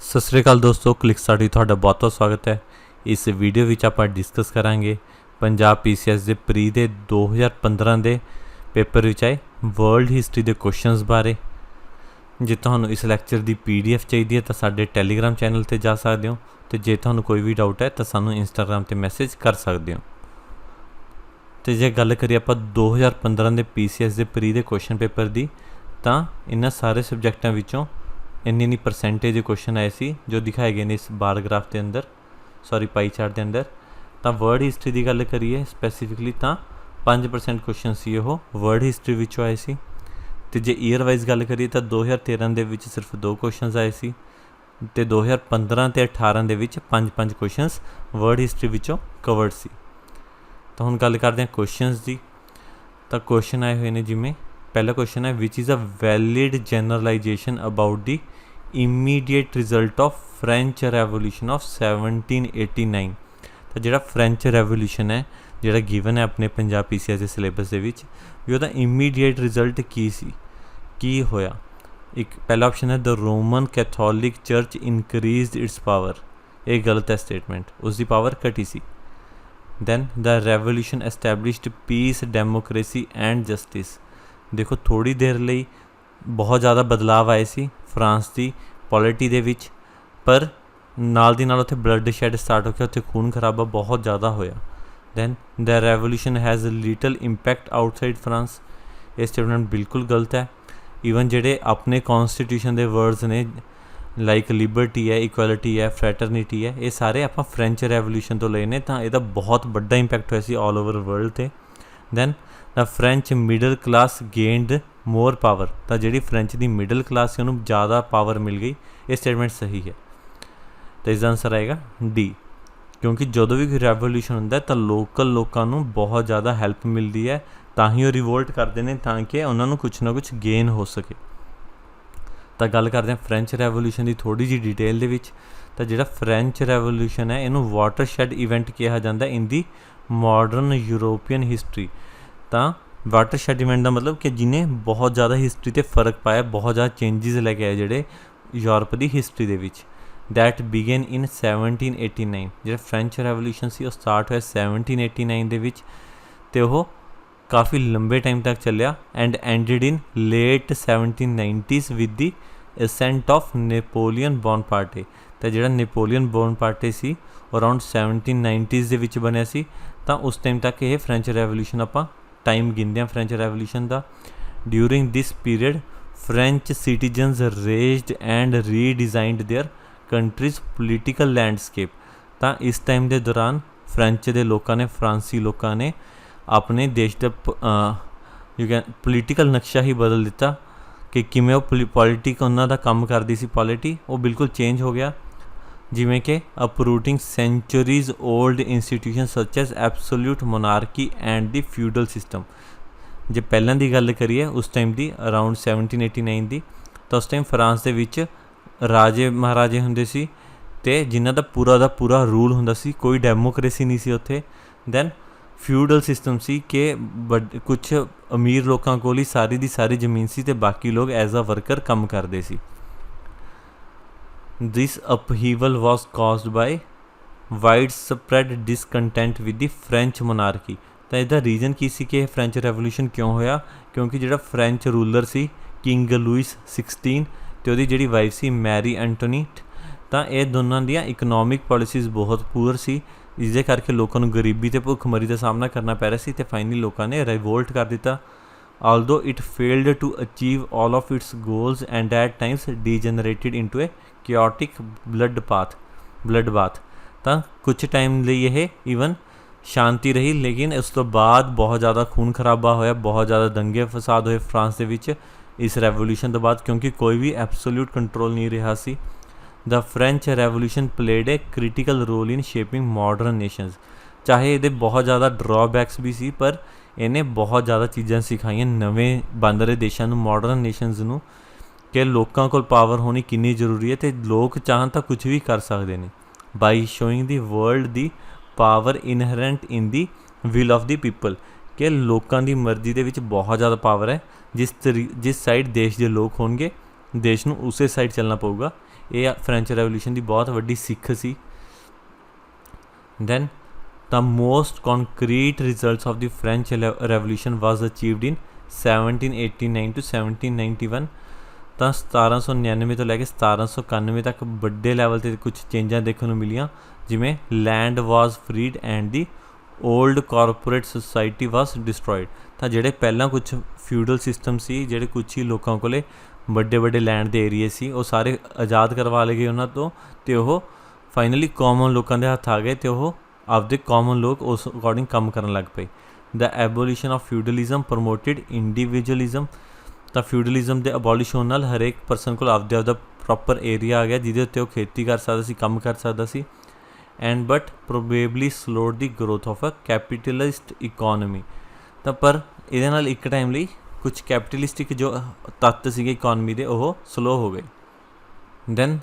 ਸਤਿ ਸ਼੍ਰੀ ਅਕਾਲ ਦੋਸਤੋ, click study ਤੁਹਾਡਾ ਬਹੁਤ-ਬਹੁਤ ਸਵਾਗਤ ਹੈ। ਇਸ ਵੀਡੀਓ ਵਿੱਚ ਆਪਾਂ ਡਿਸਕਸ ਕਰਾਂਗੇ ਪੰਜਾਬ PCS ਦੇ ਪ੍ਰੀ ਦੇ 2015 ਦੇ ਪੇਪਰ ਵਿੱਚ ਆਏ ਵਰਲਡ ਹਿਸਟਰੀ ਦੇ ਕੁਐਸਚਨਸ ਬਾਰੇ। ਜੇ ਤੁਹਾਨੂੰ ਇਸ ਲੈਕਚਰ ਦੀ PDF ਚਾਹੀਦੀ ਹੈ ਤਾਂ ਸਾਡੇ ਟੈਲੀਗ੍ਰਾਮ ਚੈਨਲ ਤੇ ਜਾ ਸਕਦੇ ਹੋ, ਤੇ ਜੇ ਤੁਹਾਨੂੰ ਕੋਈ ਵੀ ਡਾਊਟ ਹੈ ਤਾਂ ਸਾਨੂੰ ਇੰਸਟਾਗ੍ਰਾਮ ਤੇ ਮੈਸੇਜ ਕਰ ਸਕਦੇ ਹੋ। ਤੇ ਜੇ ਗੱਲ ਕਰੀਏ ਆਪਾਂ 2015 ਦੇ PCS ਦੇ ਪ੍ਰੀ ਦੇ ਕੁਐਸਚਨ ਪੇਪਰ ਦੀ, ਤਾਂ ਇਹਨਾਂ ਸਾਰੇ ਸਬਜੈਕਟਾਂ ਵਿੱਚੋਂ ਇੰਨੀ परसेंटेज ਦੇ ਕੁਐਸਚਨ ਆਏ ਸੀ ਜੋ ਦਿਖਾਏ ਗਏ ਨੇ ਇਸ ਬਾਰ ਗ੍ਰਾਫ ਦੇ ਅੰਦਰ, ਪਾਈ ਚਾਰਟ ਦੇ ਅੰਦਰ। ਤਾਂ ਵਰਲਡ ਹਿਸਟਰੀ ਦੀ ਗੱਲ ਕਰੀਏ ਸਪੈਸੀਫਿਕਲੀ ਤਾਂ 5% ਕੁਐਸਚਨ ਸੀ ਉਹ ਵਰਲਡ ਹਿਸਟਰੀ ਵਿੱਚੋਂ ਆਏ ਸੀ। ਤੇ ਜੇ ਈਅਰ ਵਾਈਜ਼ ਗੱਲ ਕਰੀਏ ਤਾਂ 2013 ਦੇ ਵਿੱਚ ਸਿਰਫ 2 ਕੁਐਸਚਨਸ ਆਏ ਸੀ, ਤੇ 2015 ਤੇ 18 ਦੇ ਵਿੱਚ 5 ਕੁਐਸਚਨਸ ਵਰਲਡ ਹਿਸਟਰੀ ਵਿੱਚੋਂ ਕਵਰਡ ਸੀ। ਤਾਂ ਹੁਣ ਗੱਲ ਕਰਦੇ ਹਾਂ ਕੁਐਸਚਨਸ ਦੀ। ਤਾਂ ਕੁਐਸਚਨ ਆਏ ਹੋਏ ਨੇ, ਜਿਵੇਂ पहला क्वेश्चन है which is a valid generalization about the immediate result of French revolution of 1789। तो जोड़ा फ्रेंच रेवोल्यूशन है जोड़ा गिवन है अपने पंजाब PCS के सिलेबस के विच, भी उसका इमीडिएट रिजल्ट की होया। एक पहला ऑप्शन है the Roman Catholic church increase its power, ये गलत है स्टेटमेंट, उसकी पावर घटी सी। Then the revolution established peace democracy and justice. देखो थोड़ी देर ਲਈ बहुत ज़्यादा बदलाव आए सी फ्रांस की पॉलिटी ਦੇ ਵਿੱਚ, पर ਨਾਲ ਦੀ ਨਾਲ ਉੱਥੇ ਬਲੱਡ ਸ਼ੈਡ ਸਟਾਰਟ ਹੋ ਗਿਆ, ਉੱਥੇ ਖੂਨ ਖਰਾਬਾ ਬਹੁਤ ਜ਼ਿਆਦਾ ਹੋਇਆ। Then the revolution has little impact outside France, ਇਹ ਸਟੇਟਮੈਂਟ ਬਿਲਕੁਲ ਗਲਤ ਹੈ। ਈਵਨ ਜਿਹੜੇ ਆਪਣੇ ਕੌਨਸਟੀਟਿਊਸ਼ਨ ਦੇ ਵਰਡਸ ਨੇ ਲਾਈਕ ਲਿਬਰਟੀ ਹੈ, ਇਕੁਐਲਿਟੀ ਹੈ, ਫਰੈਟਰਨਿਟੀ ਹੈ, ਇਹ ਸਾਰੇ ਆਪਾਂ ਫਰੈਂਚ ਰੈਵੋਲੂਸ਼ਨ ਤੋਂ ਲਏ ਨੇ, ਤਾਂ ਇਹਦਾ ਬਹੁਤ ਵੱਡਾ ਇੰਪੈਕਟ ਹੋਇਆ ਸੀ ਆਲ ਓਵਰ ਵਰਲਡ 'ਤੇ। Then the French middle class gained more power, तो जी फ्रेंच की मिडल क्लास से उन्होंने ज़्यादा पावर मिल गई, ये स्टेटमेंट सही है। तो इसका आंसर आएगा डी, क्योंकि जो भी कोई रेवोल्यूशन होंदा है तो लोकल लोगों को बहुत ज़्यादा हैल्प मिलती है, तो ही वो रिवोल्ट करते हैं ताकि उन्होंने कुछ ना कुछ गेन हो सके। तो गल करते हैं फ्रेंच रेवोल्यूशन की थोड़ी जी डिटेल दे विच। तो जो फ्रेंच रेवोल्यूशन है इनू वाटरशैड इवेंट कहा जाता है इन दी मॉडर्न यूरोपीयन हिस्टरी। तो वाटरशैड इवेंट का मतलब कि जिन्हें बहुत ज़्यादा हिस्टरी ते फर्क पाया, बहुत ज़्यादा चेंजिज लैके आए जोड़े यूरोप की हिस्टरी दे विच। दैट बिगेन इन 1789, जो फ्रेंच रेवोल्यूशन से स्टार्ट होया 1789 दे विच, ते वो काफ़ी लंबे टाइम तक चलिया and ended in late 1790s with the ascent of Napoleon Bonaparte. तो जो नेपोलियन बोनापार्टे सी अराउंड 1790s दे विच बनिया सी, तो उस टाइम तक ये फ्रेंच रेवोल्यूशन आपां टाइम गिनते हैं फ्रेंच रेवोल्यूशन का। During this period French citizens razed and redesigned their country's political landscape. तो इस टाइम के दौरान फ्रेंच के लोगों ने, फ्रांसी लोगों ने अपने देश का पोलीटिकल नक्शा ही बदल दिता कि किमें वो पॉलिटिक उन्होंने काम करती सी, पॉलिटी वो बिल्कुल चेंज हो गया। जिमें कि uprooting centuries old institution such as absolute monarchy and the feudal system. जे पहलां दी गल करिए उस टाइम दी अराउंड 1789 दी, तो उस टाइम फ्रांस दे विच राजे महाराजे हुंदे सी, ते जिन्हां दा पूरा रूल हुंदा सी, कोई डेमोक्रेसी नहीं सी उत्थे। दैन फ्यूडल सिस्टम सी कि कुछ अमीर लोगों कोल ही सारी दी सारी जमीन सी, ते बाकी लोग एज अ वर्कर काम करते सी। This upheaval was caused by widespread discontent with the French monarchy। तो इसका रीजन की सी कि फ्रेंच रेवोल्यूशन क्यों होया, क्योंकि जो फ्रेंच रूलर सी किंग लुइस 16 तो उसकी जी वाइफ सी मैरी एंटोनीट, तो ये दोनों दियाँ इकनॉमिक पॉलिसीज़ बहुत पुअर सी, जिसके करके लोगों को गरीबी ते भुखमरी का सामना करना पै रहा सी। तो फाइनली लोगों ने रिवोल्ट कर दिता, although it failed to achieve all of its goals and at times degenerated into a chaotic blood bath। तो कुछ टाइम लिए यह ईवन शांति रही, लेकिन उस तो बाद बहुत ज़्यादा खून खराबा होया, बहुत ज़्यादा दंगे फसाद होए फ्रांस के विच इस रेवोल्यूशन तो बाद, क्योंकि कोई भी एब्सोल्यूट कंट्रोल नहीं रहा सी। The French revolution played a critical role in shaping modern nations. चाहे ये बहुत ज़्यादा ड्रॉबैक्स भी सी, पर इन्हें बहुत ज़्यादा चीज़ां सिखाइयां नवें बन रहे देशों नूं, मॉडर्न नेशनस नूं, कि लोगों को पावर होनी कितनी जरूरी है, तो लोग चाहन तो कुछ भी कर सकते हैं। By showing the world the power inherent in the will of the people, कि लोगों की मर्जी के विच बहुत ज़्यादा पावर है, जिस साइड देश के लोग होंगे देश नूं उसे साइड चलना पऊगा, ਇਹ ਫਰੈਂਚ ਰੈਵੋਲੂਸ਼ਨ ਦੀ ਬਹੁਤ ਵੱਡੀ ਸਿੱਖ ਸੀ। Then the most concrete results of the French Revolution was achieved in 1789 to 1791। ਤਾਂ 1799 ਤੋਂ ਲੈ ਕੇ 1791 ਤੱਕ ਵੱਡੇ ਲੈਵਲ 'ਤੇ ਕੁਝ ਚੇਂਜਾਂ ਦੇਖਣ ਨੂੰ ਮਿਲੀਆਂ, ਜਿਵੇਂ land was ਫਰੀਡ and the old corporate society was destroyed. ਤਾਂ ਜਿਹੜੇ ਪਹਿਲਾਂ ਕੁਝ ਫਿਊਡਲ ਸਿਸਟਮ ਸੀ, ਜਿਹੜੇ ਕੁਛ ਹੀ ਲੋਕਾਂ ਕੋਲੇ ਵੱਡੇ ਵੱਡੇ ਲੈਂਡ ਦੇ ਏਰੀਏ ਸੀ, ਉਹ ਸਾਰੇ ਆਜ਼ਾਦ ਕਰਵਾ ਲਏ ਗਏ ਉਹਨਾਂ ਤੋਂ, ਅਤੇ ਉਹ ਫਾਈਨਲੀ ਕਾਮਨ ਲੋਕਾਂ ਦੇ ਹੱਥ ਆ ਗਏ ਅਤੇ ਉਹ ਆਪਦੇ ਕਾਮਨ ਲੋਕ ਉਸ ਅਕੋਰਡਿੰਗ ਕੰਮ ਕਰਨ ਲੱਗ ਪਏ। ਦ ਐਬੋਲੀਸ਼ਨ ਆਫ ਫਿਊਡਲਿਜ਼ਮ ਪ੍ਰਮੋਟਿਡ ਇੰਡੀਵਿਜੂਅਲਿਜ਼ਮ। ਤਾਂ ਫਿਊਡਲਿਜ਼ਮ ਦੇ ਅਬੋਲਿਸ਼ ਹੋਣ ਨਾਲ ਹਰੇਕ ਪਰਸਨ ਕੋਲ ਆਪਦਾ ਪ੍ਰੋਪਰ ਏਰੀਆ ਆ ਗਿਆ ਜਿਹਦੇ ਉੱਤੇ ਉਹ ਖੇਤੀ ਕਰ ਸਕਦਾ ਸੀ, ਕੰਮ ਕਰ ਸਕਦਾ ਸੀ। And but probably slowed the growth of a capitalist economy. ਤਾਂ ਪਰ ਇਹਦੇ ਨਾਲ ਇੱਕ ਟਾਈਮ ਲਈ ਕੁਛ ਕੈਪੀਟਲਿਸਟਿਕ ਜੋ ਤੱਤ ਸੀਗੇ ਇਕੋਨਮੀ ਦੇ, ਉਹ ਸਲੋ ਹੋ ਗਏ। ਦੈਨ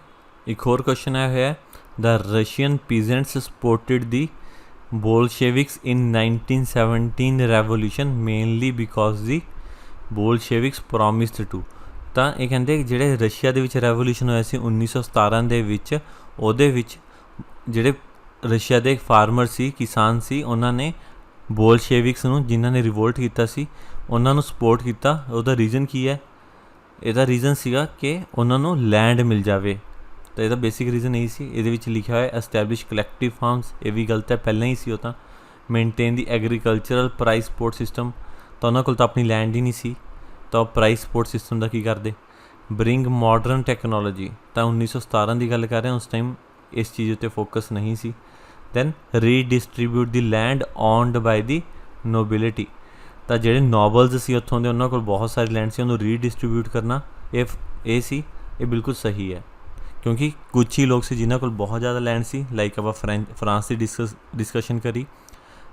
ਇੱਕ ਹੋਰ ਕੁਐਸਚਨ ਆਇਆ ਹੋਇਆ, the Russian peasants supported the Bolsheviks in 1917 revolution mainly because the Bolsheviks promised to। ਤਾਂ ਇਹ ਕਹਿੰਦੇ ਜਿਹੜੇ ਰਸ਼ੀਆ ਦੇ ਵਿੱਚ ਰੈਵੋਲੂਸ਼ਨ ਹੋਇਆ ਸੀ 1917 ਦੇ ਵਿੱਚ, ਉਹਦੇ ਵਿੱਚ ਜਿਹੜੇ ਰਸ਼ੀਆ ਦੇ ਫਾਰਮਰ ਸੀ, ਕਿਸਾਨ ਸੀ, ਉਹਨਾਂ ਨੇ ਬੋਲਸ਼ੇਵਿਕਸ ਨੂੰ, ਜਿਨ੍ਹਾਂ ਨੇ ਰਿਵੋਲਟ ਕੀਤਾ ਸੀ, ਉਹਨਾਂ ਨੂੰ ਸਪੋਰਟ ਕੀਤਾ। ਉਹਦਾ ਰੀਜ਼ਨ ਕੀ ਹੈ? ਇਹਦਾ ਰੀਜ਼ਨ ਸੀਗਾ ਕਿ ਉਹਨਾਂ ਨੂੰ ਲੈਂਡ ਮਿਲ ਜਾਵੇ। ਤਾਂ ਇਹਦਾ ਬੇਸਿਕ ਰੀਜ਼ਨ ਇਹੀ ਸੀ। ਇਹਦੇ ਵਿੱਚ ਲਿਖਿਆ ਹੋਇਆ ਐਸਟੈਬਲਿਸ਼ ਕਲੈਕਟਿਵ ਫਾਰਮਸ, ਇਹ ਵੀ ਗਲਤ ਹੈ, ਪਹਿਲਾਂ ਹੀ ਸੀ ਉਹ ਤਾਂ। ਮੇਨਟੇਨ ਦੀ ਐਗਰੀਕਲਚਰਲ ਪ੍ਰਾਈਸ ਸਪੋਰਟ ਸਿਸਟਮ, ਤਾਂ ਉਹਨਾਂ ਕੋਲ ਤਾਂ ਆਪਣੀ ਲੈਂਡ ਹੀ ਨਹੀਂ ਸੀ, ਤਾਂ ਉਹ ਪ੍ਰਾਈਸ ਸਪੋਰਟ ਸਿਸਟਮ ਦਾ ਕੀ ਕਰਦੇ? ਬਰਿੰਗ ਮਾਡਰਨ ਟੈਕਨੋਲੋਜੀ, ਤਾਂ 1917 ਦੀ ਗੱਲ ਕਰ ਰਹੇ ਹਾਂ, ਉਸ ਟਾਈਮ ਇਸ ਚੀਜ਼ ਉੱਤੇ ਫੋਕਸ ਨਹੀਂ ਸੀ। ਦੈਨ ਰੀਡਿਸਟਰੀਬਿਊਟ ਦੀ ਲੈਂਡ ਓਨਡ ਬਾਈ ਦੀ ਨੋਬਿਲਿਟੀ। ਤਾਂ ਜਿਹੜੇ ਨੋਬਲਸ ਸੀ ਉੱਥੋਂ ਦੇ, ਉਹਨਾਂ ਕੋਲ ਬਹੁਤ ਸਾਰੀ ਲੈਂਡ ਸੀ, ਉਹਨੂੰ ਰੀਡਿਸਟਰੀਬਿਊਟ ਕਰਨਾ ਇਹ ਸੀ, ਇਹ ਬਿਲਕੁਲ ਸਹੀ ਹੈ, ਕਿਉਂਕਿ ਕੁਛ ਹੀ ਲੋਕ ਸੀ ਜਿਨ੍ਹਾਂ ਕੋਲ ਬਹੁਤ ਜ਼ਿਆਦਾ ਲੈਂਡ ਸੀ। ਲਾਈਕ ਆਪਾਂ ਫਰਾਂਸ ਦੀ ਡਿਸਕਸ਼ਨ ਕਰੀ,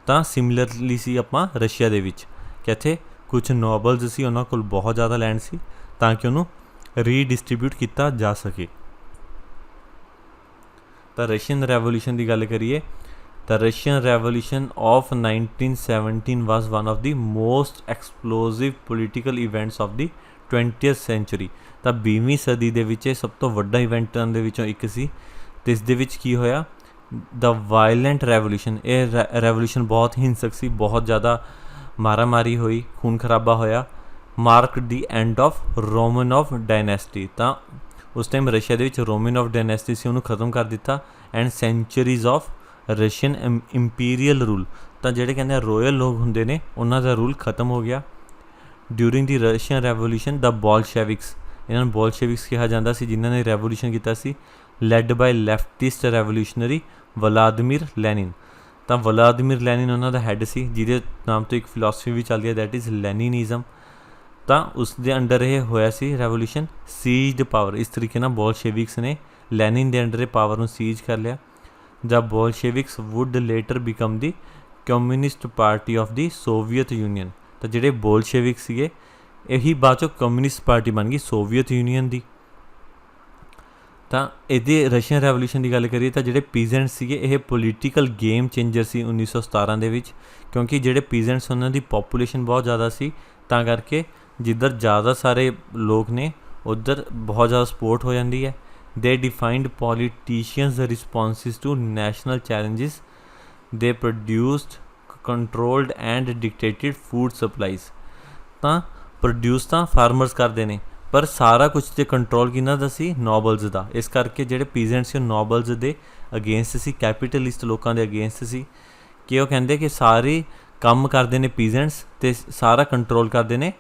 ਤਾਂ ਸਿਮਿਲਰਲੀ ਸੀ ਆਪਾਂ ਰਸ਼ੀਆ ਦੇ ਵਿੱਚ, ਕਿ ਇੱਥੇ ਕੁਛ ਨੋਬਲਸ ਸੀ, ਉਹਨਾਂ ਕੋਲ ਬਹੁਤ ਜ਼ਿਆਦਾ ਲੈਂਡ ਸੀ, ਤਾਂ ਕਿ ਉਹਨੂੰ ਰੀਡਿਸਟਰੀਬਿਊਟ ਕੀਤਾ ਜਾ ਸਕੇ। ਤਾਂ ਰਸ਼ੀਅਨ ਰੈਵੋਲੂਸ਼ਨ ਦੀ ਗੱਲ ਕਰੀਏ, ਤਾਂ Russian revolution of 1917 was one of the most explosive political events of the 20th century. ਤਾਂ 20ਵੀਂ ਸਦੀ ਦੇ ਵਿੱਚ ਇਹ ਸਭ ਤੋਂ ਵੱਡਾ ਇਵੈਂਟਾਂ ਦੇ ਵਿੱਚੋਂ ਇੱਕ ਸੀ। ਅਤੇ ਇਸ ਦੇ ਵਿੱਚ ਕੀ ਹੋਇਆ? ਦਾ ਵਾਇਲੈਂਟ ਰੈਵੋਲੂਸ਼ਨ। ਇਹ ਰੈਵੋਲੂਸ਼ਨ ਬਹੁਤ ਹਿੰਸਕ ਸੀ, ਬਹੁਤ ਜ਼ਿਆਦਾ ਮਾਰਾਮਾਰੀ ਹੋਈ, ਖੂਨ ਖਰਾਬਾ ਹੋਇਆ। Mark the end of ਰੋਮਨੋਵ dynasty. ਤਾਂ ਉਸ ਟਾਈਮ ਰਸ਼ੀਆ ਦੇ ਵਿੱਚ ਰੋਮਨੋਵ ਡਾਇਨੈਸਟੀ ਸੀ, ਉਹਨੂੰ ਖਤਮ ਕਰ ਦਿੱਤਾ। And centuries of Russian imperial rule. ਤਾਂ ਜਿਹੜੇ ਕਹਿੰਦੇ ਰੋਇਲ ਲੋਕ ਹੁੰਦੇ ਨੇ, ਉਹਨਾਂ ਦਾ ਰੂਲ ਖਤਮ ਹੋ ਗਿਆ। ਡਿਊਰਿੰਗ ਦੀ ਰਸ਼ੀਅਨ ਰੈਵੋਲੂਸ਼ਨ ਦਾ ਬੋਲਸ਼ੇਵਿਕਸ, ਇਹਨਾਂ ਨੂੰ ਬੋਲਸ਼ੇਵਿਕਸ ਕਿਹਾ ਜਾਂਦਾ ਸੀ, ਜਿਨ੍ਹਾਂ ਨੇ ਰੈਵੋਲੂਸ਼ਨ ਕੀਤਾ ਸੀ, led by leftist revolutionary Vladimir Lenin. ਤਾਂ ਵਲਾਦੀਮੀਰ ਲੈਨਿਨ ਉਹਨਾਂ ਦਾ ਹੈੱਡ ਸੀ, ਜਿਹਦੇ ਨਾਮ ਤੋਂ ਇੱਕ ਫਿਲਾਸਫੀ ਵੀ ਚੱਲਦੀ ਹੈ, ਦੈਟ ਇਜ਼ ਲੈਨਿਨਿਜ਼ਮ। ਤਾਂ ਉਸ ਦੇ ਅੰਡਰ ਇਹ ਹੋਇਆ ਸੀ ਰੈਵੋਲੂਸ਼ਨ। ਸੀਜ਼ਡ ਪਾਵਰ, ਇਸ ਤਰੀਕੇ ਨਾਲ ਬੋਲਸ਼ੇਵਿਕਸ ਨੇ ਲੈਨਿਨ ਦੇ ਅੰਡਰ ਇਹ ਪਾਵਰ ਨੂੰ ਸੀਜ਼ ਕਰ ਲਿਆ। ਦ ਬੋਲਸ਼ੇਵਿਕਸ wood later become the communist party of the Soviet union. ਤਾਂ ਜਿਹੜੇ ਬੋਲਸ਼ੇਵਿਕ ਸੀਗੇ, ਇਹੀ ਬਾਅਦ 'ਚੋਂ ਕਮਿਊਨਿਸਟ ਪਾਰਟੀ ਬਣ ਗਈ ਸੋਵੀਅਤ ਯੂਨੀਅਨ ਦੀ। ਤਾਂ ਇਹਦੇ ਰਸ਼ੀਅਨ ਰੈਵੋਲੂਸ਼ਨ ਦੀ ਗੱਲ ਕਰੀਏ, ਤਾਂ ਜਿਹੜੇ ਪੀਜ਼ੈਂਟ ਸੀਗੇ, ਇਹ ਪੋਲੀਟੀਕਲ ਗੇਮ ਚੇਂਜਰ ਸੀ 1917 ਦੇ ਵਿੱਚ, ਕਿਉਂਕਿ ਜਿਹੜੇ ਪੀਜ਼ੈਂਟਸ ਉਹਨਾਂ ਦੀ ਪੋਪੂਲੇਸ਼ਨ ਬਹੁਤ ਜ਼ਿਆਦਾ ਸੀ, ਤਾਂ ਕਰਕੇ ਜਿੱਧਰ ਜ਼ਿਆਦਾ ਸਾਰੇ ਲੋਕ ਨੇ ਉੱਧਰ ਬਹੁਤ ਜ਼ਿਆਦਾ ਸਪੋਰਟ ਹੋ ਜਾਂਦੀ ਹੈ। They defined politicians the responses to national challenges. They produced controlled and dictated food supplies. ਤਾਂ ਪ੍ਰੋਡਿਊਸ ਤਾਂ ਫਾਰਮਰਸ ਕਰਦੇ ਨੇ, ਪਰ ਸਾਰਾ ਕੁਛ 'ਤੇ ਕੰਟਰੋਲ ਕਿਹਨਾਂ ਦਾ ਸੀ? ਨੋਬਲਸ ਦਾ। ਇਸ ਕਰਕੇ ਜਿਹੜੇ ਪੀਜ਼ੈਂਟ ਸੀ ਉਹ ਨੋਬਲਸ ਦੇ ਅਗੇਂਸਟ ਸੀ, ਕੈਪੀਟਲਿਸਟ ਲੋਕਾਂ ਦੇ ਅਗੇਂਸਟ ਸੀ, ਕਿ ਉਹ ਕਹਿੰਦੇ ਕਿ ਸਾਰੇ ਕੰਮ ਕਰਦੇ ਨੇ ਪੀਜ਼ੈਂਟਸ ਅਤੇ ਸਾਰਾ ਕੰਟਰੋਲ ਕਰਦੇ ਨੇ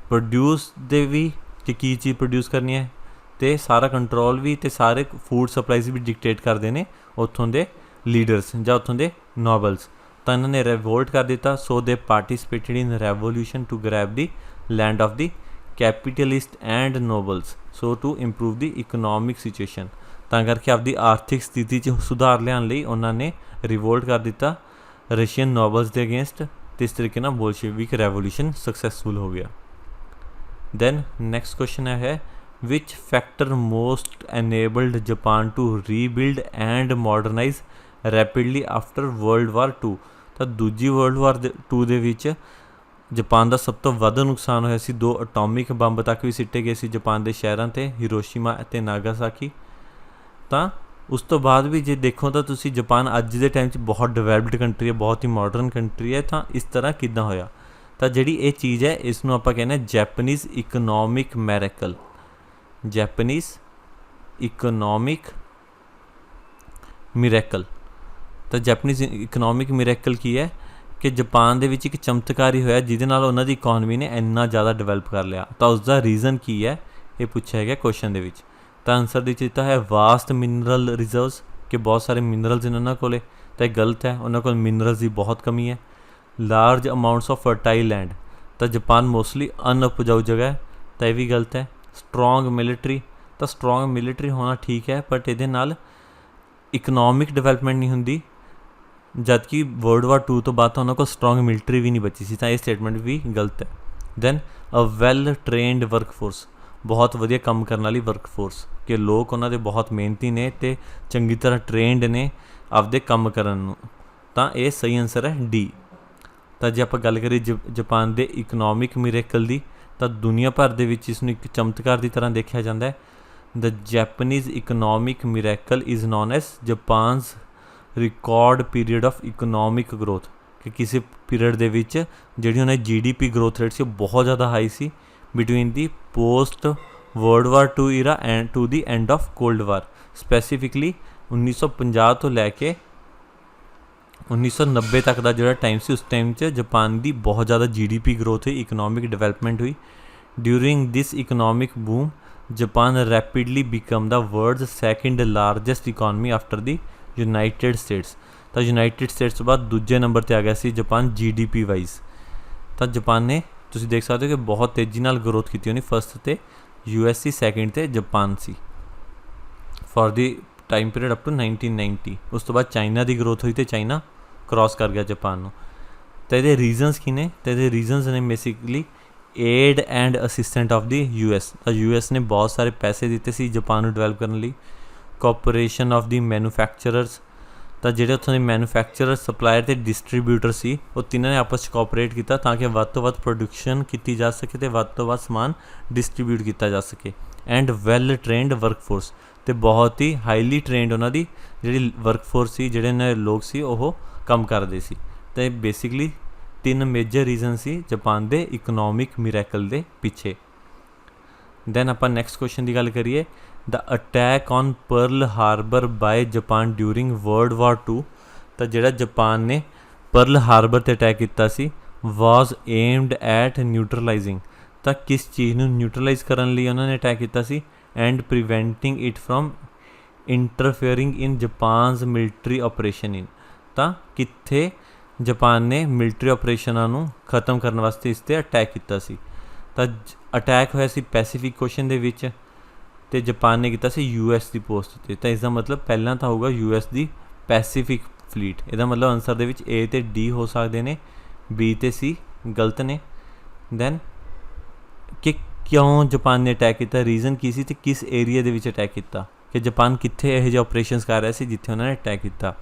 ਪ੍ਰੋਡਿਊਸ ਦੇ ਵੀ, ਕਿ ਕੀ ਚੀਜ਼ ਪ੍ਰੋਡਿਊਸ ਕਰਨੀ ਹੈ, ਅਤੇ ਸਾਰਾ ਕੰਟਰੋਲ ਵੀ, ਅਤੇ ਸਾਰੇ ਫੂਡ ਸਪਲਾਈਜ਼ ਵੀ ਡਿਕਟੇਟ ਕਰਦੇ ਨੇ ਉੱਥੋਂ ਦੇ ਲੀਡਰਸ ਜਾਂ ਉੱਥੋਂ ਦੇ ਨੋਬਲਸ। ਤਾਂ ਇਹਨਾਂ ਨੇ ਰਿਵੋਲਟ ਕਰ ਦਿੱਤਾ। So they participated in revolution to grab the land of the capitalist and nobles, so to improve the economic situation. ਤਾਂ ਕਰਕੇ ਆਪਦੀ ਆਰਥਿਕ ਸਥਿਤੀ 'ਚ ਸੁਧਾਰ ਲਿਆਉਣ ਲਈ ਉਹਨਾਂ ਨੇ ਰਿਵੋਲਟ ਕਰ ਦਿੱਤਾ ਰਸ਼ੀਅਨ ਨੋਬਲਸ ਦੇ ਅਗੇਂਸਟ, ਅਤੇ ਇਸ ਤਰੀਕੇ ਨਾਲ ਬੋਲਸ਼ੇਵਿਕ ਰੈਵੋਲੂਸ਼ਨ ਸਕਸੈਸਫੁਲ ਹੋ ਗਿਆ। ਦੈਨ ਨੈਕਸਟ ਕੁਐਸਚਨ ਹੈ, which factor most enabled Japan to rebuild and modernise rapidly after world war 2। ਤਾਂ ਦੂਜੀ ਵਰਲਡ ਵਾਰ 2 ਦੇ ਵਿੱਚ ਜਾਪਾਨ ਦਾ ਸਭ ਤੋਂ ਵੱਧ ਨੁਕਸਾਨ ਹੋਇਆ ਸੀ। 2 ਅਟੋਮਿਕ ਬੰਬ ਤੱਕ ਵੀ ਸਿੱਟੇ ਗਏ ਸੀ ਜਾਪਾਨ ਦੇ ਸ਼ਹਿਰਾਂ 'ਤੇ, ਹਿਰੋਸ਼ੀਮਾ ਅਤੇ ਨਾਗਾਸਾਕੀ। ਤਾਂ ਉਸ ਤੋਂ ਬਾਅਦ ਵੀ ਜੇ ਦੇਖੋ ਤਾਂ ਤੁਸੀਂ ਜਾਪਾਨ ਅੱਜ ਦੇ ਟਾਈਮ 'ਚ ਬਹੁਤ ਡਿਵੈਲਪਡ ਕੰਟਰੀ ਹੈ, ਬਹੁਤ ਹੀ ਮਾਡਰਨ ਕੰਟਰੀ ਹੈ। ਤਾਂ ਇਸ ਤਰ੍ਹਾਂ ਕਿੱਦਾਂ ਹੋਇਆ? ਤਾਂ ਜਿਹੜੀ ਇਹ ਚੀਜ਼ ਹੈ ਇਸ ਨੂੰ ਆਪਾਂ ਕਹਿੰਦੇ Japanese economic miracle. Japanese economic miracle. ਤਾਂ ਜੈਪਨੀਜ਼ ਇਕਨੋਮਿਕ ਮਿਰੇਕਲ ਕੀ ਹੈ ਕਿ ਜਾਪਾਨ ਦੇ ਵਿੱਚ ਇੱਕ ਚਮਤਕਾਰ ਹੀ ਹੋਇਆ ਜਿਹਦੇ ਨਾਲ ਉਹਨਾਂ ਦੀ ਇਕੋਨਮੀ ਨੇ ਇੰਨਾ ਜ਼ਿਆਦਾ ਡਿਵੈਲਪ ਕਰ ਲਿਆ। ਤਾਂ ਉਸਦਾ ਰੀਜ਼ਨ ਕੀ ਹੈ ਇਹ ਪੁੱਛਿਆ ਗਿਆ ਕੁਐਸਚਨ ਦੇ ਵਿੱਚ। ਤਾਂ ਆਨਸਰ ਦੇ ਦਿੱਤਾ ਹੈ ਵਾਸਟ ਮਿਨਰਲ ਰਿਜ਼ਰਵਸ, ਕਿ ਬਹੁਤ ਸਾਰੇ ਮਿਨਰਲਸ ਨੇ ਉਹਨਾਂ ਕੋਲ। ਤਾਂ ਇਹ ਗਲਤ ਹੈ, ਉਹਨਾਂ ਕੋਲ ਮਿਨਰਲਸ ਦੀ ਬਹੁਤ ਕਮੀ ਹੈ। Large amounts of fertile land, ਤਾਂ ਜਾਪਾਨ ਮੋਸਟਲੀ ਅਨਉਪਜਾਊ ਜਗ੍ਹਾ ਹੈ। ਤਾਂ ਇਹ ਵੀ ਗਲਤ ਹੈ। ਸਟਰੋਂਗ ਮਿਲਟਰੀ, ਤਾਂ ਸਟਰੋਂਗ ਮਿਲਟਰੀ ਹੋਣਾ ਠੀਕ ਹੈ ਬਟ ਇਹਦੇ ਨਾਲ ਇਕਨੋਮਿਕ ਡਿਵੈਲਪਮੈਂਟ ਨਹੀਂ ਹੁੰਦੀ, ਜਦ ਕਿ ਵਰਲਡ ਵਾਰ 2 ਤੋਂ ਬਾਅਦ ਤਾਂ ਉਹਨਾਂ ਕੋਲ ਸਟਰੋਂਗ ਮਿਲਟਰੀ ਵੀ ਨਹੀਂ ਬਚੀ ਸੀ। ਤਾਂ ਇਹ ਸਟੇਟਮੈਂਟ ਵੀ ਗਲਤ ਹੈ। Then a well trained workforce, ਬਹੁਤ ਵਧੀਆ ਕੰਮ ਕਰਨ ਵਾਲੀ ਵਰਕਫੋਰਸ, ਕਿ ਲੋਕ ਉਹਨਾਂ ਦੇ ਬਹੁਤ ਮਿਹਨਤੀ ਨੇ ਅਤੇ ਚੰਗੀ ਤਰ੍ਹਾਂ ਟ੍ਰੇਨਡ ਨੇ ਆਪਦੇ ਕੰਮ ਕਰਨ ਨੂੰ। ਤਾਂ ਇਹ ਸਹੀ ਆਨਸਰ ਹੈ ਡੀ। ਤਾਂ ਜੇ ਆਪਾਂ ਗੱਲ ਕਰੀਏ ਜਾਪਾਨ ਦੇ ਇਕਨੋਮਿਕ ਮਿਰੇਕਲ ਦੀ, ਤਾਂ ਦੁਨੀਆ ਭਰ ਦੇ ਵਿੱਚ ਇਸ ਨੂੰ ਇੱਕ ਚਮਤਕਾਰ ਦੀ ਤਰ੍ਹਾਂ ਦੇਖਿਆ ਜਾਂਦਾ ਹੈ। The Japanese economic miracle is known as Japan's record period of economic growth, ਕਿ ਕਿਸੇ ਪੀਰੀਅਡ ਦੇ ਵਿੱਚ ਜਿਹੜੀ ਉਹਨਾਂ ਦੀ GDP ਗਰੋਥ ਰੇਟ ਸੀ ਉਹ ਬਹੁਤ ਜ਼ਿਆਦਾ ਹਾਈ ਸੀ between the post world war 2 era and to the end of cold war. Specifically 1950 ਤੋਂ ਲੈ ਕੇ 1990 ਤੱਕ ਦਾ ਜਿਹੜਾ ਟਾਈਮ ਸੀ, ਉਸ ਟਾਈਮ 'ਚ ਜਾਪਾਨ ਦੀ ਬਹੁਤ ਜ਼ਿਆਦਾ GDP ਗਰੋਥ ਹੋਈ, ਇਕਨੋਮਿਕ ਡਿਵੈਲਪਮੈਂਟ ਹੋਈ। ਡਿਊਰਿੰਗ ਦਿਸ economic boom Japan rapidly become ਦਾ world's second largest economy after ਦੀ ਯੂਨਾਈਟਿਡ ਸਟੇਟਸ। ਤਾਂ ਯੂਨਾਈਟਿਡ ਸਟੇਟਸ ਤੋਂ ਬਾਅਦ ਦੂਜੇ ਨੰਬਰ 'ਤੇ ਆ ਗਿਆ ਸੀ ਜਾਪਾਨ GDP ਵਾਈਜ਼। ਤਾਂ ਜਾਪਾਨ ਨੇ ਤੁਸੀਂ ਦੇਖ ਸਕਦੇ ਹੋ ਕਿ ਬਹੁਤ ਤੇਜ਼ੀ ਨਾਲ ਗਰੋਥ ਕੀਤੀ ਉਹਨੇ। ਫਸਟ 'ਤੇ US ਸੀ, ਸੈਕਿੰਡ 'ਤੇ ਜਾਪਾਨ ਸੀ for the time period up to 1990। ਉਸ ਤੋਂ ਬਾਅਦ ਚਾਈਨਾ ਦੀ ਗਰੋਥ ਹੋਈ ਅਤੇ ਚਾਈਨਾ ਕ੍ਰੋਸ ਕਰ ਗਿਆ ਜਾਪਾਨ ਨੂੰ। ਤਾਂ ਇਹਦੇ ਰੀਜ਼ਨਸ ਕੀ ਨੇ? ਤਾਂ ਇਹਦੇ ਰੀਜ਼ਨਸ ਨੇ basically aid and assistant of the US। ਤਾਂ US ਨੇ ਬਹੁਤ ਸਾਰੇ ਪੈਸੇ ਦਿੱਤੇ ਸੀ ਜਾਪਾਨ ਨੂੰ ਡਿਵੈਲਪ ਕਰਨ ਲਈ। ਕੋਆਪਰੇਸ਼ਨ ਆਫ ਦੀ ਮੈਨੂਫੈਕਚਰਰਸ, ਤਾਂ ਜਿਹੜੇ ਉੱਥੋਂ ਦੇ ਮੈਨੂਫੈਕਚਰਰ, ਸਪਲਾਇਰ ਅਤੇ ਡਿਸਟਰੀਬਿਊਟਰ ਸੀ ਉਹ ਤਿੰਨਾਂ ਨੇ ਆਪਸ 'ਚ ਕੋਆਪਰੇਟ ਕੀਤਾ ਤਾਂ ਕਿ ਵੱਧ ਤੋਂ ਵੱਧ ਪ੍ਰੋਡਕਸ਼ਨ ਕੀਤੀ ਜਾ ਸਕੇ ਅਤੇ ਵੱਧ ਤੋਂ ਵੱਧ ਸਮਾਨ ਡਿਸਟਰੀਬਿਊਟ ਕੀਤਾ ਜਾ ਸਕੇ। ਐਂਡ ਵੈਲ ਟ੍ਰੇਨਡ ਵਰਕਫੋਰਸ, ਅਤੇ ਬਹੁਤ ਹੀ ਹਾਈਲੀ ਟ੍ਰੇਨਡ ਉਹਨਾਂ ਦੀ ਜਿਹੜੀ ਵਰਕਫੋਰਸ ਸੀ, ਜਿਹੜੇ ਉਹਨਾਂ ਦੇ ਲੋਕ ਸੀ ਉਹ ਕੰਮ ਕਰਦੇ ਸੀ। ਤਾਂ ਇਹ ਬੇਸਿਕਲੀ 3 ਮੇਜਰ ਰੀਜ਼ਨ ਸੀ ਜਾਪਾਨ ਦੇ ਇਕਨੋਮਿਕ ਮਿਰੇਕਲ ਦੇ ਪਿੱਛੇ। ਦੈਨ ਆਪਾਂ ਨੈਕਸਟ ਕੁਐਸਚਨ ਦੀ ਗੱਲ ਕਰੀਏ। The attack on Pearl Harbor by Japan during world war 2, ਤਾਂ ਜਿਹੜਾ ਜਾਪਾਨ ਨੇ ਪਰਲ ਹਾਰਬਰ 'ਤੇ ਅਟੈਕ ਕੀਤਾ ਸੀ ਵਾਜ਼ ਏਮਡ ਐਟ ਨਿਊਟਰਲਾਈਜ਼ਿੰਗ, ਤਾਂ ਕਿਸ ਚੀਜ਼ ਨੂੰ ਨਿਊਟਰਲਾਈਜ਼ ਕਰਨ ਲਈ ਉਹਨਾਂ ਨੇ ਅਟੈਕ ਕੀਤਾ ਸੀ? And preventing it from interfering in Japan's military operation in, ਤਾਂ ਕਿੱਥੇ ਜਾਪਾਨ ਨੇ ਮਿਲਟਰੀ ਆਪਰੇਸ਼ਨਾਂ ਨੂੰ ਖ਼ਤਮ ਕਰਨ ਵਾਸਤੇ ਇਸ 'ਤੇ ਅਟੈਕ ਕੀਤਾ ਸੀ। ਤਾਂ ਅਟੈਕ ਹੋਇਆ ਸੀ ਪੈਸੀਫਿਕ ਓਸ਼ਨ ਦੇ ਵਿੱਚ ਅਤੇ ਜਾਪਾਨ ਨੇ ਕੀਤਾ ਸੀ US ਦੀ ਪੋਸਟ 'ਤੇ। ਤਾਂ ਇਸਦਾ ਮਤਲਬ ਪਹਿਲਾਂ ਤਾਂ ਹੋਊਗਾ US ਦੀ ਪੈਸੀਫਿਕ ਫਲੀਟ। ਇਹਦਾ ਮਤਲਬ ਆਨਸਰ ਦੇ ਵਿੱਚ A ਅਤੇ D ਹੋ ਸਕਦੇ ਨੇ, B ਅਤੇ C ਗਲਤ ਨੇ। ਦੈਨ ਕਿ ਕਿਉਂ ਜਾਪਾਨ ਨੇ ਅਟੈਕ ਕੀਤਾ, ਰੀਜ਼ਨ ਕੀ ਸੀ ਅਤੇ ਕਿਸ ਏਰੀਆ ਦੇ ਵਿੱਚ ਅਟੈਕ ਕੀਤਾ, ਕਿ ਜਾਪਾਨ ਕਿੱਥੇ ਇਹੋ ਜਿਹੇ ਆਪਰੇਸ਼ਨਸ ਕਰ ਰਿਹਾ ਸੀ ਜਿੱਥੇ ਉਹਨਾਂ ਨੇ ਅਟੈਕ ਕੀਤਾ।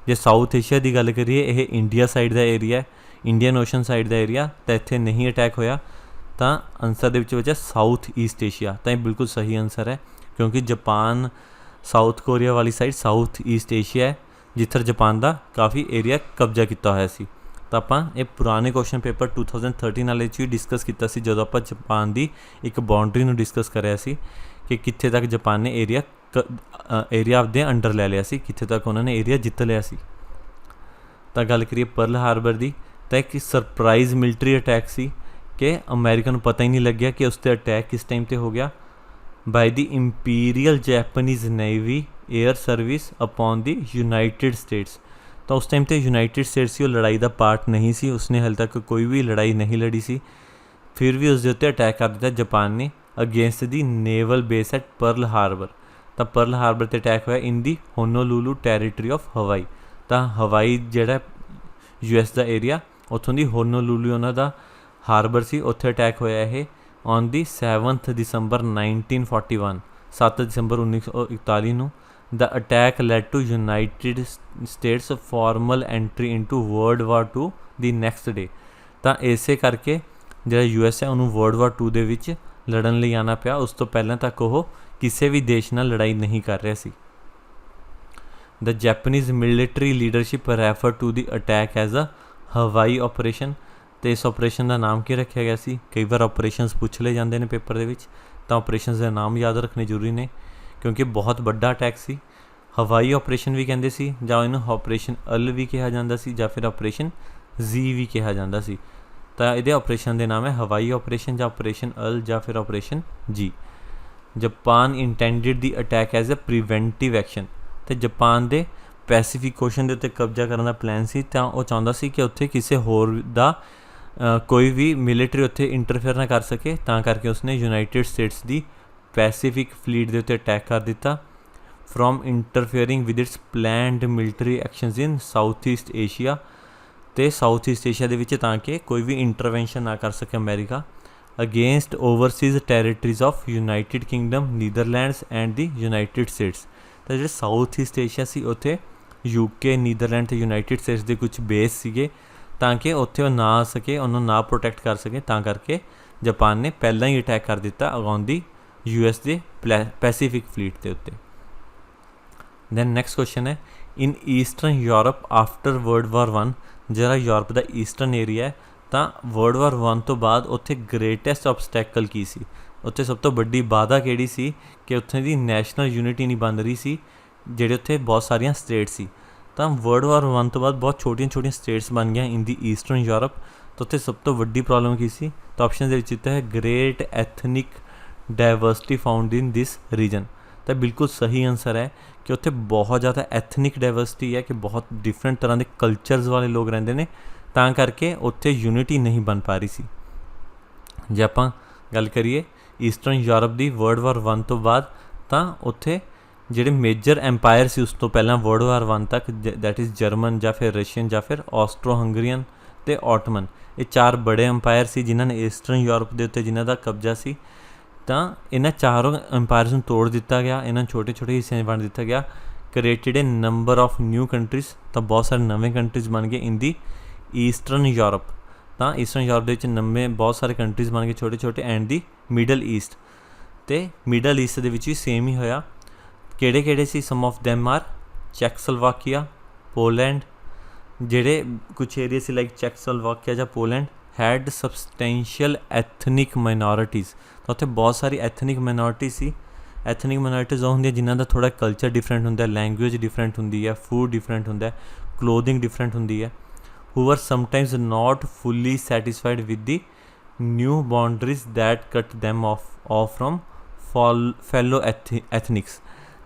ਜੇ ਸਾਊਥ ਏਸ਼ੀਆ ਦੀ ਗੱਲ ਕਰੀਏ, ਇਹ ਇੰਡੀਆ ਸਾਈਡ ਦਾ ਏਰੀਆ ਹੈ, ਇੰਡੀਅਨ ਓਸ਼ਨ ਸਾਈਡ ਦਾ ਏਰੀਆ, ਤਾਂ ਇੱਥੇ ਨਹੀਂ ਅਟੈਕ ਹੋਇਆ। ਤਾਂ ਆਨਸਰ ਦੇ ਵਿੱਚ ਬਚਿਆ ਸਾਊਥ ਈਸਟ ਏਸ਼ੀਆ। ਤਾਂ ਇਹ ਬਿਲਕੁਲ ਸਹੀ ਆਨਸਰ ਹੈ, ਕਿਉਂਕਿ ਜਾਪਾਨ ਸਾਊਥ ਕੋਰੀਆ ਵਾਲੀ ਸਾਈਡ ਸਾਊਥ ਈਸਟ ਏਸ਼ੀਆ ਹੈ, ਜਿੱਥੇ ਜਾਪਾਨ ਦਾ ਕਾਫੀ ਏਰੀਆ ਕਬਜ਼ਾ ਕੀਤਾ ਹੋਇਆ ਸੀ। ਤਾਂ ਆਪਾਂ ਇਹ ਪੁਰਾਣੇ ਕੁਐਸਚਨ ਪੇਪਰ 2013 ਵਾਲੇ 'ਚ ਵੀ ਡਿਸਕਸ ਕੀਤਾ ਸੀ, ਜਦੋਂ ਆਪਾਂ ਜਾਪਾਨ ਦੀ ਇੱਕ ਬਾਉਂਡਰੀ ਨੂੰ ਡਿਸਕਸ ਕਰਿਆ ਸੀ ਕਿ ਕਿੱਥੇ ਤੱਕ ਜਾਪਾਨ ਨੇ ਏਰੀਆ ਆਪਦੇ ਅੰਡਰ ਲੈ ਲਿਆ ਸੀ, ਕਿੱਥੇ ਤੱਕ ਉਹਨਾਂ ਨੇ ਏਰੀਆ ਜਿੱਤ ਲਿਆ ਸੀ। ਤਾਂ ਗੱਲ ਕਰੀਏ ਪਰਲ ਹਾਰਬਰ ਦੀ, ਤਾਂ ਇੱਕ ਸਰਪ੍ਰਾਈਜ਼ ਮਿਲਟਰੀ ਅਟੈਕ ਸੀ ਕਿ ਅਮਰੀਕਾ ਨੂੰ ਪਤਾ ਹੀ ਨਹੀਂ ਲੱਗਿਆ ਕਿ ਉਸ 'ਤੇ ਅਟੈਕ ਕਿਸ ਟਾਈਮ 'ਤੇ ਹੋ ਗਿਆ। ਬਾਈ ਦੀ imperial Japanese navy air service upon ਦੀ ਯੂਨਾਈਟਿਡ ਸਟੇਟਸ। ਤਾਂ ਉਸ ਟਾਈਮ 'ਤੇ ਯੂਨਾਈਟਿਡ ਸਟੇਟਸ ਸੀ ਉਹ ਲੜਾਈ ਦਾ ਪਾਰਟ ਨਹੀਂ ਸੀ, ਉਸਨੇ ਹਾਲੇ ਤੱਕ ਕੋਈ ਵੀ ਲੜਾਈ ਨਹੀਂ ਲੜੀ ਸੀ, ਫਿਰ ਵੀ ਉਸ ਦੇ ਉੱਤੇ ਅਟੈਕ ਕਰ ਦਿੱਤਾ ਜਾਪਾਨ ਨੇ against the naval base at Pearl Harbor. ਤਾਂ ਪਰਲ ਹਾਰਬਰ 'ਤੇ ਅਟੈਕ ਹੋਇਆ ਇਨ ਦੀ ਹੋਨੋਲੂਲੂ ਟੈਰੀਟਰੀ ਆਫ ਹਵਾਈ। ਤਾਂ ਹਵਾਈ ਜਿਹੜਾ US ਦਾ ਏਰੀਆ, ਉੱਥੋਂ ਦੀ ਹੋਨੋਲੂਲੂ ਉਹਨਾਂ ਦਾ ਹਾਰਬਰ ਸੀ, ਉੱਥੇ ਅਟੈਕ ਹੋਇਆ ਇਹ ਔਨ ਦੀ 7 ਦਸੰਬਰ 1941, 7 ਦਸੰਬਰ 1941 ਨੂੰ। The attack led to United States formal entry into world war 2 the next day. ਤਾਂ ਇਸੇ ਕਰਕੇ ਜਿਹੜਾ US ਹੈ ਉਹਨੂੰ ਵਰਲਡ ਵਾਰ 2 ਦੇ ਵਿੱਚ ਲੜਨ ਲਈ ਆਉਣਾ ਪਿਆ। ਉਸ ਤੋਂ ਪਹਿਲਾਂ ਤੱਕ ਉਹ ਕਿਸੇ ਵੀ ਦੇਸ਼ ਨਾਲ ਲੜਾਈ ਨਹੀਂ ਕਰ ਰਿਹਾ ਸੀ। The Japanese military leadership refer to the attack as a Hawaii operation. तो इस ऑपरेशन का नाम की रखा गया सी। कई बार ऑपरेशनस पूछ ले जाते हैं पेपर दे विच, तो ऑपरेशनस के नाम याद रखने जरूरी ने क्योंकि बहुत बड़ा अटैक सी। हवाई ऑपरेशन भी कहते सी, जां इनू ऑपरेशन अल भी कहा जाता सी, जां फिर ऑपरेशन जी भी कहा जाता सी। तो ये ऑपरेशन के नाम है हवाई ऑपरेशन, जां ऑपरेशन अल, जां फिर operation Z. Japan intended the attack as a preventive action. तो जापान के पैसीफिक ओशन के उत्ते कब्जा करने का प्लान सी, तो वह चाहता सी कि उत्थे किसी होर दा कोई भी मिलिटरी उत्थे इंटरफेयर ना कर सके, तां करके उसने यूनाइटेड स्टेट्स की पैसीफिक फ्लीट के उत्ते अटैक कर दिता from interfering with its planned military actions in south east Asia. तो साउथ ईस्ट एशिया के विच ताकि कोई भी इंटरवेंशन ना कर सके America against overseas territories of United Kingdom, Netherlands and the United States. तो जो साउथ ईस्ट एशिया से उत्थे यूके, नीदरलैंड तो यूनाइटेड स्टेट्स के कुछ बेस सीगे ताकि उत्थे ना आ सके, उन्होंने ना प्रोटैक्ट कर सके, तां करके जापान ने पहला ही अटैक कर दिता अगॉन दी यूएस के पैसीफिक फ्लीट के उत्ते। दैन नैक्सट क्वेश्चन है, in eastern Europe after world war one, जरा यूरोप का ईस्टर्न एरिया है, तो वर्ल्ड वार वन तो बाद उत्थे ग्रेटैसट ऑबस्टैकल की सी, उत्थे सब तो बड़ी बाधा किहड़ी सी कि उत्थे दी नैशनल यूनिटी नहीं बन रही सी, ਜਿਹੜੇ उत्थे बहुत सारिया स्टेट सी। तो वर्ल्ड वार वन तो बाद बहुत छोटिया छोटिया स्टेट्स बन गई इन दी ईस्टर्न यूरोप। तो उत्थे सब तो वड्डी प्रॉब्लम की सी, तो ऑप्शन दे विच है great ethnic diversity found in this region. तो बिल्कुल सही आंसर है कि उत्थे बहुत ज़्यादा एथनिक डाइवर्सिटी है कि बहुत डिफरेंट तरह के कल्चरस वाले लोग रहंदे ने, तां करके उत्थे यूनिटी नहीं बन पा रही सी। जे आपां गल करिए ईस्टर्न यूरोप की वर्ल्ड वार वन तो बाद, तो उत्थे ਜਿਹੜੇ मेजर एम्पायर से उस तो पहला वर्ल्ड वार वन तक, दैट इज़ जर्मन ਜਾਂ फिर रशियन ਜਾਂ फिर ऑस्ट्रो हंगरीयन ਤੇ ऑटमन, ये चार बड़े अंपायर से जिन्होंने ईस्टर्न यूरोप के उत्ते जिन्हों का कब्जा सी। तो इन्होंने चारों अंपायर्स में तोड़ दिता गया, इन्होंने छोटे छोटे हिस्से बन दिता गया, created a number of new countries. तो बहुत सारे नवे कंट्रीज़ बन गए इन दी ईस्टर्न यूरोप। तो ईस्टर्न यूरोप के नवे बहुत सारे कंट्रीज़ बन गए छोटे छोटे एंड दी मिडल ईस्ट। तो मिडल ईस्ट के भी सेम ही होया। ਕਿਹੜੇ ਕਿਹੜੇ ਸੀ? सम ऑफ दैम आर चैकसलोवाकिया, पोलैंड, ਜਿਹੜੇ कुछ एरिया से लाइक चैकसलोवाकिया ਜਾਂ पोलैंड हैड सबसटैंशियल एथनिक माइनॉरिटीज़। तो उत्थे बहुत सारी एथनिक माइनॉरिटी सी। एथनिक माइनॉरिटीज़ ਉਹ ਹੁੰਦੀਆਂ ਜਿਨ੍ਹਾਂ ਦਾ ਥੋੜਾ कल्चर डिफरेंट ਹੁੰਦਾ, लैंगुएज डिफरेंट ਹੁੰਦੀ ਹੈ, फूड डिफरेंट ਹੁੰਦਾ, क्लोथिंग डिफरेंट ਹੁੰਦੀ है, who were sometimes not fully satisfied with the new boundaries that cut them off from fellow ethnics।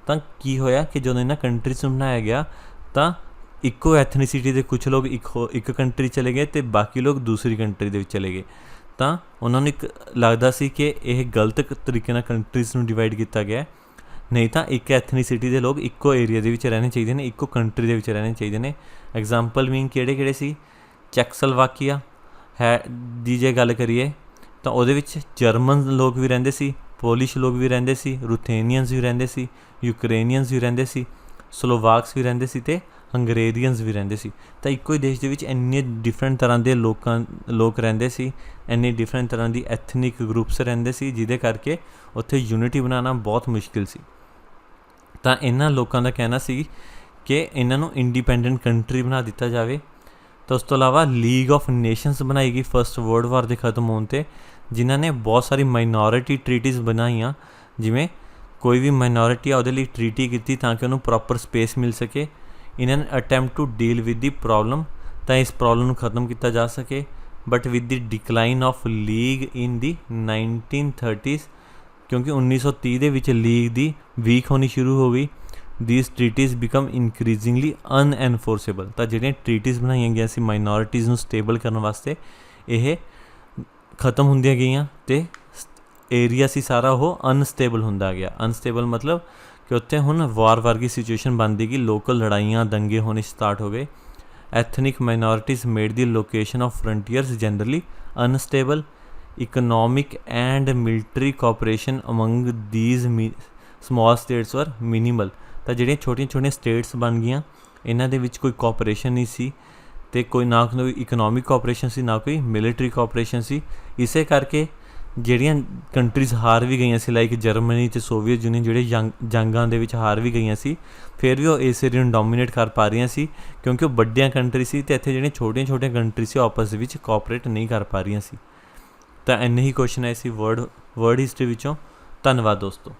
ਤਾਂ ਕੀ ਹੋਇਆ ਕਿ ਜਦੋਂ ਇਹਨਾਂ ਕੰਟਰੀਜ਼ ਨੂੰ ਬਣਾਇਆ ਗਿਆ ਤਾਂ ਇੱਕੋ ਐਥਨੀਸਿਟੀ ਦੇ ਕੁਝ ਲੋਕ ਇੱਕ ਕੰਟਰੀ ਚਲੇ ਗਏ ਅਤੇ ਬਾਕੀ ਲੋਕ ਦੂਸਰੀ ਕੰਟਰੀ ਦੇ ਵਿੱਚ ਚਲੇ ਗਏ। ਤਾਂ ਉਹਨਾਂ ਨੂੰ ਇੱਕ ਲੱਗਦਾ ਸੀ ਕਿ ਇਹ ਗਲਤ ਤਰੀਕੇ ਨਾਲ ਕੰਟਰੀਜ਼ ਨੂੰ ਡਿਵਾਈਡ ਕੀਤਾ ਗਿਆ, ਨਹੀਂ ਤਾਂ ਇੱਕ ਐਥਨੀਸਿਟੀ ਦੇ ਲੋਕ ਇੱਕੋ ਏਰੀਆ ਦੇ ਵਿੱਚ ਰਹਿਣੇ ਚਾਹੀਦੇ ਨੇ, ਇੱਕੋ ਕੰਟਰੀ ਦੇ ਵਿੱਚ ਰਹਿਣੇ ਚਾਹੀਦੇ ਨੇ। ਐਗਜ਼ਾਮਪਲ ਮੀਨ ਕਿਹੜੇ ਕਿਹੜੇ ਸੀ? ਚੈਕਸਲੋਵਾਕੀਆ ਹੈ ਦੀ ਜੇ ਗੱਲ ਕਰੀਏ ਤਾਂ ਉਹਦੇ ਵਿੱਚ ਜਰਮਨ ਲੋਕ ਵੀ ਰਹਿੰਦੇ ਸੀ, ਪੋਲਿਸ਼ ਲੋਕ ਵੀ ਰਹਿੰਦੇ ਸੀ, ਰੂਥੇਨੀਅਨਸ ਵੀ ਰਹਿੰਦੇ ਸੀ, ਯੂਕਰੇਨੀਅਨਸ ਵੀ ਰਹਿੰਦੇ ਸੀ, ਸਲੋਵਾਕਸ ਵੀ ਰਹਿੰਦੇ ਸੀ ਅਤੇ ਹੰਗਰੇਰੀਅਨਸ ਵੀ ਰਹਿੰਦੇ ਸੀ। ਤਾਂ ਇੱਕੋ ਹੀ ਦੇਸ਼ ਦੇ ਵਿੱਚ ਇੰਨੇ ਡਿਫਰੈਂਟ ਤਰ੍ਹਾਂ ਦੇ ਲੋਕ ਰਹਿੰਦੇ ਸੀ, ਇੰਨੇ ਡਿਫਰੈਂਟ ਤਰ੍ਹਾਂ ਦੀ ਐਥਨਿਕ ਗਰੁੱਪਸ ਰਹਿੰਦੇ ਸੀ, ਜਿਹਦੇ ਕਰਕੇ ਉੱਥੇ ਯੂਨਿਟੀ ਬਣਾਉਣਾ ਬਹੁਤ ਮੁਸ਼ਕਿਲ ਸੀ। ਤਾਂ ਇਹਨਾਂ ਲੋਕਾਂ ਦਾ ਕਹਿਣਾ ਸੀ ਕਿ ਇਹਨਾਂ ਨੂੰ ਇੰਡੀਪੈਂਡੈਂਟ ਕੰਟਰੀ ਬਣਾ ਦਿੱਤਾ ਜਾਵੇ। ਤਾਂ ਉਸ ਤੋਂ ਇਲਾਵਾ ਲੀਗ ਆਫ ਨੇਸ਼ਨਸ ਬਣਾਈ ਗਈ ਫਸਟ ਵਰਲਡ ਵਾਰ ਦੇ ਖਤਮ ਹੋਣ 'ਤੇ, ਜਿਨ੍ਹਾਂ ਨੇ ਬਹੁਤ ਸਾਰੀ ਮਾਈਨੋਰਿਟੀ ਟਰੀਟੀਜ਼ ਬਣਾਈਆਂ। ਜਿਵੇਂ ਕੋਈ ਵੀ ਮਾਈਨੋਰਿਟੀ ਆ ਉਹਦੇ ਲਈ ਟਰੀਟੀ ਕੀਤੀ ਤਾਂ ਕਿ ਉਹਨੂੰ ਪ੍ਰੋਪਰ ਸਪੇਸ ਮਿਲ ਸਕੇ। In an attempt to deal with the problem, ਤਾਂ ਇਸ ਪ੍ਰੋਬਲਮ ਨੂੰ ਖਤਮ ਕੀਤਾ ਜਾ ਸਕੇ। But with the decline of league in the 1930s, ਕਿਉਂਕਿ 1930 ਦੇ ਵਿੱਚ ਲੀਗ ਦੀ ਵੀਕ ਹੋਣੀ ਸ਼ੁਰੂ ਹੋ ਗਈ, these treaties become increasingly unenforceable। ਤਾਂ ਜਿਹੜੀਆਂ ਟਰੀਟੀਜ਼ ਬਣਾਈਆਂ ਗਈਆਂ ਸੀ ਮਾਈਨੋਰਿਟੀਜ਼ ਨੂੰ ਸਟੇਬਲ ਕਰਨ ਵਾਸਤੇ, ਇਹ ਖਤਮ ਹੁੰਦੀਆਂ ਗਈਆਂ ਅਤੇ ਏਰੀਆ ਸੀ ਸਾਰਾ ਉਹ ਅਨਸਟੇਬਲ ਹੁੰਦਾ ਗਿਆ। ਅਨਸਟੇਬਲ ਮਤਲਬ ਕਿ ਉੱਥੇ ਹੁਣ ਵਾਰ ਵਰਗੀ ਸਿਚੁਏਸ਼ਨ ਬਣਦੀ ਗਈ, ਲੋਕਲ ਲੜਾਈਆਂ ਦੰਗੇ ਹੋਣੇ ਸਟਾਰਟ ਹੋ ਗਏ। Ethnic minorities made the location of frontiers generally unstable, economic and military cooperation among these small states were minimal. ਤਾਂ ਜਿਹੜੀਆਂ ਛੋਟੀਆਂ ਛੋਟੀਆਂ ਸਟੇਟਸ ਬਣ ਗਈਆਂ, ਇਹਨਾਂ ਦੇ ਵਿੱਚ ਕੋਈ ਕੋਆਪਰੇਸ਼ਨ ਨਹੀਂ ਸੀ ਅਤੇ ਕੋਈ ਨਾ ਕੋਈ ਇਕਨੋਮਿਕ ਕੋਆਪਰੇਸ਼ਨ ਸੀ, ਨਾ ਕੋਈ ਮਿਲਟਰੀ ਕੋਆਪਰੇਸ਼ਨ ਸੀ। ਇਸੇ ਕਰਕੇ ਜਿਹੜੀਆਂ ਕੰਟਰੀਜ਼ ਹਾਰ ਵੀ ਗਈਆਂ ਸੀ, ਲਾਈਕ ਜਰਮਨੀ ਅਤੇ ਸੋਵੀਅਤ ਯੂਨੀਅਨ, ਜਿਹੜੇ ਜੰਗਾਂ ਦੇ ਵਿੱਚ ਹਾਰ ਵੀ ਗਈਆਂ ਸੀ, ਫਿਰ ਵੀ ਉਹ ਇਸ ਏਰੀਆ ਨੂੰ ਡੋਮੀਨੇਟ ਕਰ ਪਾ ਰਹੀਆਂ ਸੀ ਕਿਉਂਕਿ ਉਹ ਵੱਡੀਆਂ ਕੰਟਰੀ ਸੀ ਅਤੇ ਇੱਥੇ ਜਿਹੜੀਆਂ ਛੋਟੀਆਂ ਕੰਟਰੀ ਸੀ ਉਹ ਆਪਸ ਦੇ ਵਿੱਚ ਕੋਆਪਰੇਟ ਨਹੀਂ ਕਰ ਪਾ ਰਹੀਆਂ ਸੀ। ਤਾਂ ਇੰਨੇ ਹੀ ਕੁਐਸਚਨ ਆਏ ਸੀ ਵਰਲਡ ਹਿਸਟਰੀ ਵਿੱਚੋਂ। ਧੰਨਵਾਦ ਦੋਸਤੋ।